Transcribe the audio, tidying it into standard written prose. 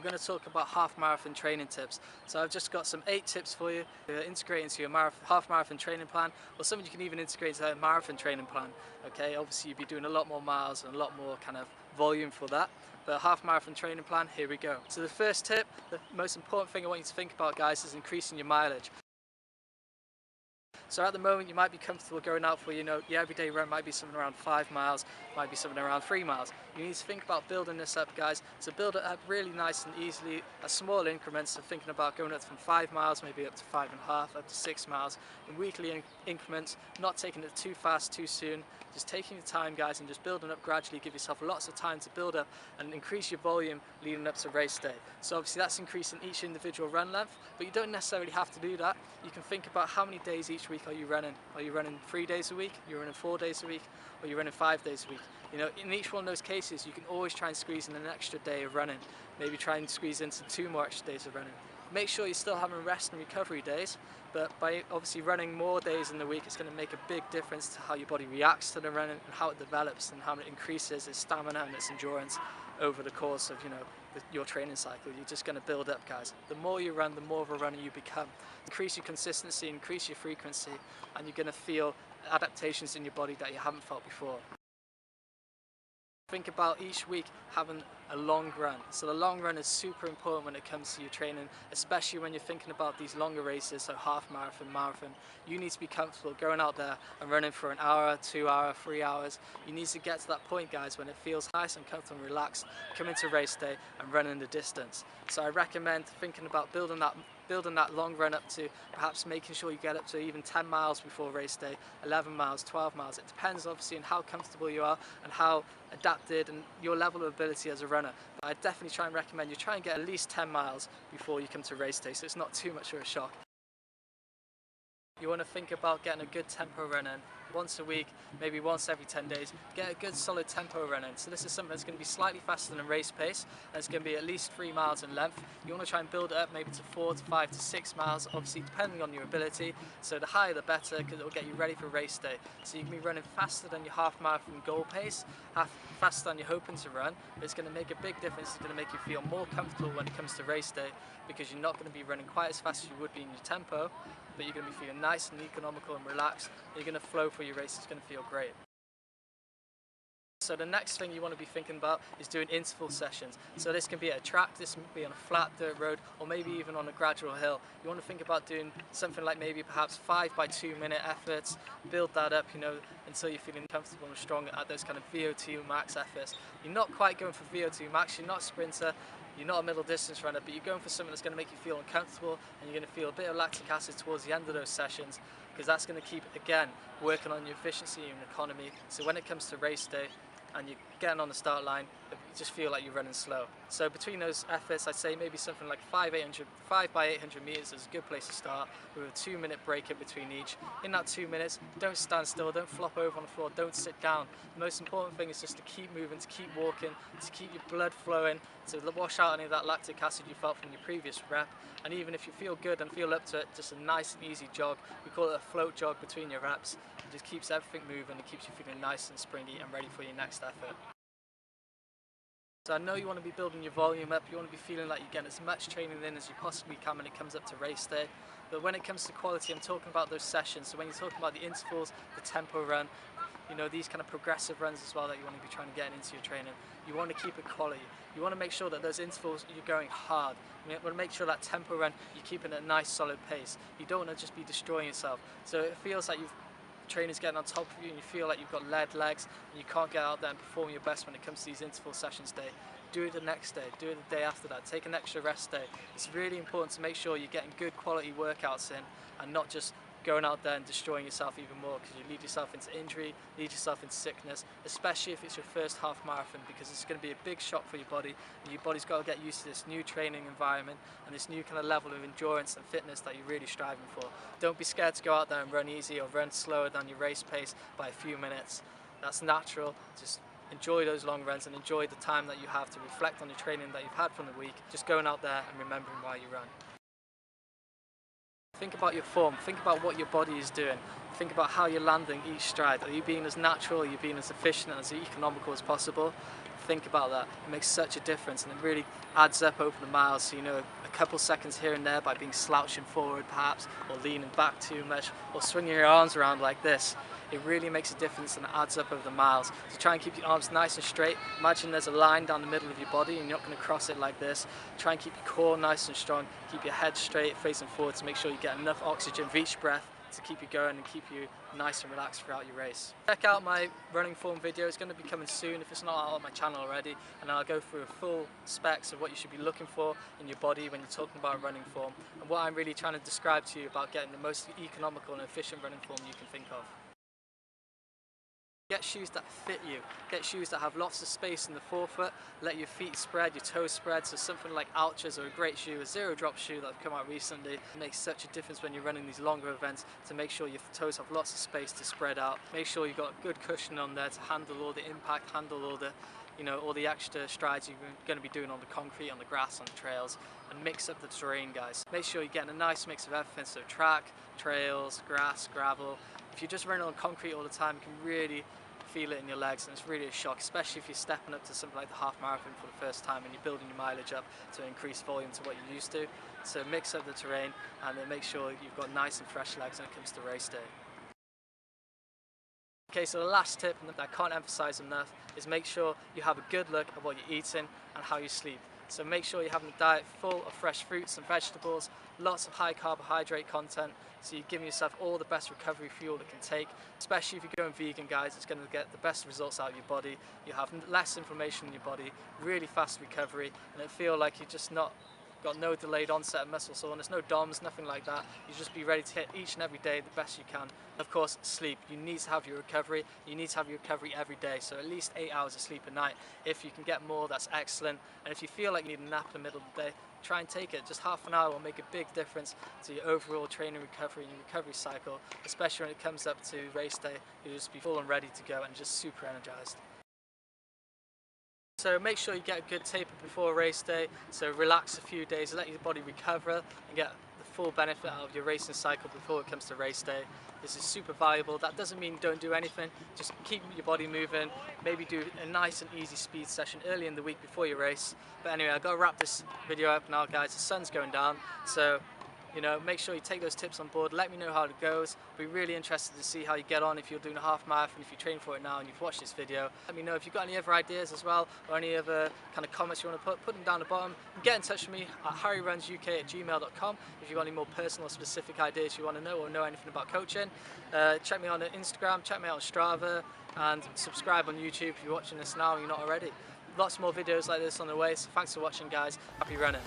going to talk about half marathon training tips. So I've just got some 8 tips for you to integrate into your half marathon training plan, or something you can even integrate into a marathon training plan. Okay, obviously you'd be doing a lot more miles and a lot more kind of volume for that. But half marathon training plan, here we go. So the first tip, the most important thing I want you to think about, guys, is increasing your mileage. So at the moment you might be comfortable going out for, your everyday run might be something around 5 miles, might be something around 3 miles. You need to think about building this up, guys. So build it up really nice and easily at small increments. So thinking about going up from 5 miles, maybe up to 5.5, up to 6 miles in weekly increments, not taking it too fast, too soon. Just taking your time, guys, and just building up gradually. Give yourself lots of time to build up and increase your volume leading up to race day. So obviously that's increasing each individual run length, but you don't necessarily have to do that. You can think about how many days each week are you running. Are you running 3 days a week? You're running 4 days a week? Or you're running 5 days a week? In each one of those cases, you can always try and squeeze in an extra day of running. Maybe try and squeeze into 2 more extra days of running. Make sure you're still having rest and recovery days, but by obviously running more days in the week, it's going to make a big difference to how your body reacts to the running and how it develops and how it increases its stamina and its endurance over the course of your training cycle. You're just going to build up, guys. The more you run, the more of a runner you become. Increase your consistency, increase your frequency, and you're going to feel adaptations in your body that you haven't felt before. Think about each week having a long run. So the long run is super important when it comes to your training, especially when you're thinking about these longer races, so half marathon, marathon. You need to be comfortable going out there and running for an hour, 2 hours, 3 hours. You need to get to that point, guys, when it feels nice and comfortable and relaxed, come into race day and running the distance. So I recommend thinking about building that long run up to perhaps making sure you get up to even 10 miles before race day, 11 miles, 12 miles. It depends obviously on how comfortable you are and how adapted and your level of ability as a runner. But I definitely try and recommend you try and get at least 10 miles before you come to race day, so it's not too much of a shock. You want to think about getting a good tempo run in once a week, maybe once every 10 days. Get a good solid tempo run in. So this is something that's going to be slightly faster than race pace, and it's going to be at least 3 miles in length. You want to try and build it up maybe to 4 to 5 to 6 miles, obviously depending on your ability. So the higher the better, because it will get you ready for race day. So you can be running faster than your half marathon goal pace, faster than you're hoping to run. But it's going to make a big difference. It's going to make you feel more comfortable when it comes to race day, because you're not going to be running quite as fast as you would be in your tempo, but you're going to be feeling nice and economical and relaxed. You're going to flow for your race. It's going to feel great. So the next thing you want to be thinking about is doing interval sessions. So this can be at a track, this can be on a flat dirt road, or maybe even on a gradual hill. You want to think about doing something like maybe perhaps 5 by 2 minute efforts. Build that up, until you're feeling comfortable and strong at those kind of VO2 max efforts. You're not quite going for VO2 max, you're not a sprinter, you're not a middle distance runner, but you're going for something that's going to make you feel uncomfortable, and you're going to feel a bit of lactic acid towards the end of those sessions, because that's going to keep, again, working on your efficiency and economy. So when it comes to race day and you're getting on the start line, you just feel like you're running slow. So between those efforts, I'd say maybe something like 5 by 800 meters is a good place to start, with a 2 minute break in between each. In that 2 minutes, don't stand still, don't flop over on the floor, don't sit down. The most important thing is just to keep moving, to keep walking, to keep your blood flowing, to wash out any of that lactic acid you felt from your previous rep. And even if you feel good and feel up to it, just a nice and easy jog. We call it a float jog between your reps. It just keeps everything moving, it keeps you feeling nice and springy and ready for your next effort. So I know you want to be building your volume up, you want to be feeling like you're getting as much training in as you possibly can when it comes up to race day. But when it comes to quality, I'm talking about those sessions. So when you're talking about the intervals, the tempo run, these kind of progressive runs as well that you want to be trying to get into your training, you want to keep it quality. You want to make sure that those intervals, you're going hard. You want to make sure that tempo run, you're keeping a nice solid pace. You don't want to just be destroying yourself. So it feels like trainers getting on top of you and you feel like you've got lead legs and you can't get out there and perform your best when it comes to these interval sessions day. Do it the next day, do it the day after that, take an extra rest day. It's really important to make sure you're getting good quality workouts in and not just going out there and destroying yourself even more, because you lead yourself into injury, lead yourself into sickness, especially if it's your first half marathon, because it's going to be a big shock for your body, and your body's got to get used to this new training environment and this new kind of level of endurance and fitness that you're really striving for. Don't be scared to go out there and run easy or run slower than your race pace by a few minutes. That's natural. Just enjoy those long runs and enjoy the time that you have to reflect on the training that you've had from the week, just going out there and remembering why you run. Think about your form, think about what your body is doing, think about how you're landing each stride. Are you being as natural, are you being as efficient and as economical as possible? think about that. It makes such a difference, and it really adds up over the miles. So, you know, a couple seconds here and there by being slouching forward perhaps, or leaning back too much, or swinging your arms around like this, it really makes a difference and it adds up over the miles. So try and keep your arms nice and straight. Imagine there's a line down the middle of your body and you're not going to cross it like this. Try and keep your core nice and strong. Keep your head straight, facing forward, to make sure you get enough oxygen for each breath to keep you going and keep you nice and relaxed throughout your race. Check out my running form video. It's going to be coming soon if it's not out on my channel already, and I'll go through a full specs of what you should be looking for in your body when you're talking about running form, and what I'm really trying to describe to you about getting the most economical and efficient running form you can think of. Get shoes that fit you. Get shoes that have lots of space in the forefoot. Let your feet spread, your toes spread. So something like Alchas are a great shoe, a zero drop shoe that have come out recently. It makes such a difference when you're running these longer events to make sure your toes have lots of space to spread out. Make sure you've got good cushion on there to handle all the impact, handle all the, you know, all the extra strides you're going to be doing on the concrete, on the grass, on the trails, and mix up the terrain, guys. Make sure you're getting a nice mix of everything, so track, trails, grass, gravel. If you're just running on concrete all the time, you can really feel it in your legs, and it's really a shock, especially if you're stepping up to something like the half marathon for the first time and you're building your mileage up to increase volume to what you're used to. So mix up the terrain and then make sure you've got nice and fresh legs when it comes to race day. Okay, so the last tip that I can't emphasize enough is make sure you have a good look at what you're eating and how you sleep. So make sure you're having a diet full of fresh fruits and vegetables, lots of high carbohydrate content, so you're giving yourself all the best recovery fuel it can take. Especially if you're going vegan, guys, it's going to get the best results out of your body. You have less inflammation in your body, really fast recovery, and it feel like you're just not got no delayed onset of muscle soreness, no DOMs, nothing like that. You just be ready to hit each and every day the best you can. Of course, sleep. You need to have your recovery. You need to have your recovery every day, so at least 8 hours of sleep a night. If you can get more, that's excellent. And if you feel like you need a nap in the middle of the day, try and take it. Just half an hour will make a big difference to your overall training recovery and your recovery cycle, especially when it comes up to race day. You'll just be full and ready to go and just super energized. So make sure you get a good taper before race day, so relax a few days, let your body recover and get the full benefit out of your racing cycle before it comes to race day. This is super valuable. That doesn't mean don't do anything, just keep your body moving, maybe do a nice and easy speed session early in the week before your race. But anyway, I've got to wrap this video up now, guys. The sun's going down, so you know, make sure you take those tips on board. Let me know how it goes. I'll be really interested to see how you get on if you're doing a half marathon, if you train for it now and you've watched this video. Let me know if you've got any other ideas as well, or any other kind of comments you want to put them down the bottom. Get in touch with me at harryrunsuk@gmail.com if you've got any more personal specific ideas you want to know or know anything about coaching. Check me on Instagram, check me out on Strava, and subscribe on YouTube if you're watching this now and you're not already. Lots more videos like this on the way, so thanks for watching, guys. Happy running.